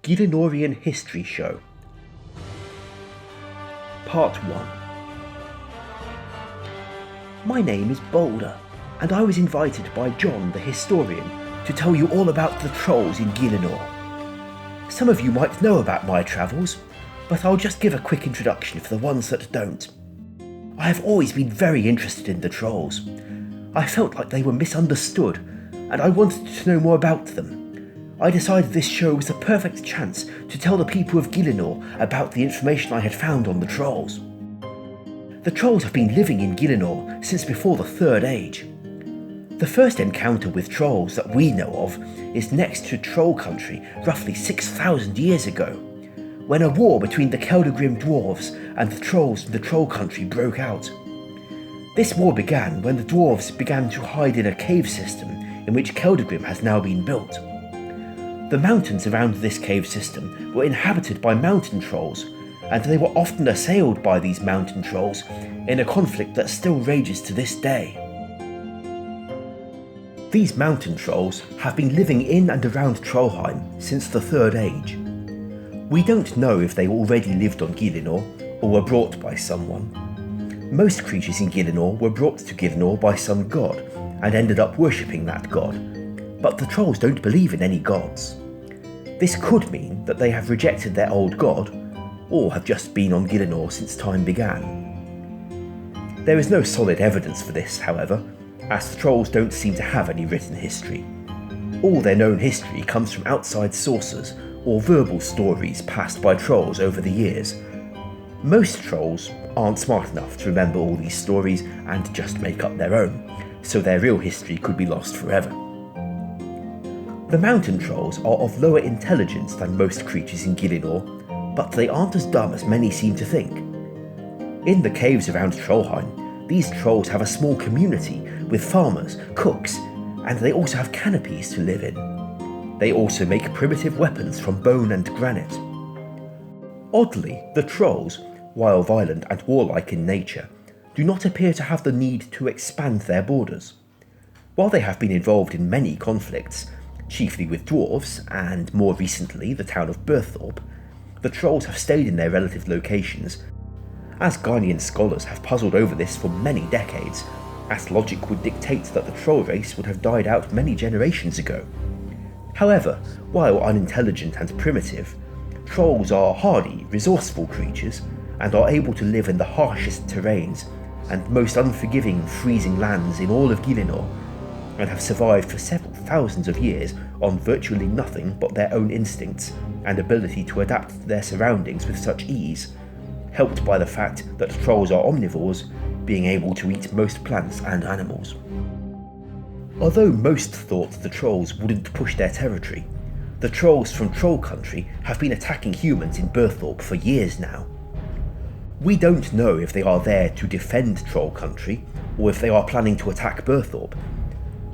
Gilinorian History Show. Part 1. My name is Boulder, and I was invited by John the historian to tell you all about the trolls in Gilinor. Some of you might know about my travels, but I'll just give a quick introduction for the ones that don't. I have always been very interested in the trolls. I felt like they were misunderstood, and I wanted to know more about them. I decided this show was the perfect chance to tell the people of Gilinor about the information I had found on the trolls. The trolls have been living in Gilinor since before the Third Age. The first encounter with trolls that we know of is next to Troll Country roughly 6,000 years ago, when a war between the Keldagrim dwarves and the trolls from the Troll Country broke out. This war began when the dwarves began to hide in a cave system in which Keldagrim has now been built. The mountains around this cave system were inhabited by mountain trolls, and they were often assailed by these mountain trolls in a conflict that still rages to this day. These mountain trolls have been living in and around Trollheim since the Third Age. We don't know if they already lived on Gilinor or were brought by someone. Most creatures in Gilinor were brought to Gilinor by some god and ended up worshipping that god, but the trolls don't believe in any gods. This could mean that they have rejected their old god, or have just been on Gilinor since time began. There is no solid evidence for this, however, as the trolls don't seem to have any written history. All their known history comes from outside sources or verbal stories passed by trolls over the years. Most trolls aren't smart enough to remember all these stories and just make up their own, so their real history could be lost forever. The mountain trolls are of lower intelligence than most creatures in Gilinor, but they aren't as dumb as many seem to think. In the caves around Trollheim, these trolls have a small community with farmers, cooks, and they also have canopies to live in. They also make primitive weapons from bone and granite. Oddly, the trolls, while violent and warlike in nature, do not appear to have the need to expand their borders. While they have been involved in many conflicts, chiefly with dwarves, and more recently the town of Berthorpe, the trolls have stayed in their relative locations. As Ghanaian scholars have puzzled over this for many decades, as logic would dictate that the troll race would have died out many generations ago. However, while unintelligent and primitive, trolls are hardy, resourceful creatures, and are able to live in the harshest terrains and most unforgiving freezing lands in all of Gilinor, and have survived for several thousands of years on virtually nothing but their own instincts and ability to adapt to their surroundings with such ease, helped by the fact that trolls are omnivores, being able to eat most plants and animals. Although most thought the trolls wouldn't push their territory, the trolls from Troll Country have been attacking humans in Berthorpe for years now. We don't know if they are there to defend Troll Country, or if they are planning to attack Berthorpe.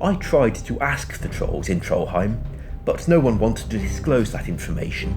I tried to ask the trolls in Trollheim, but no one wanted to disclose that information,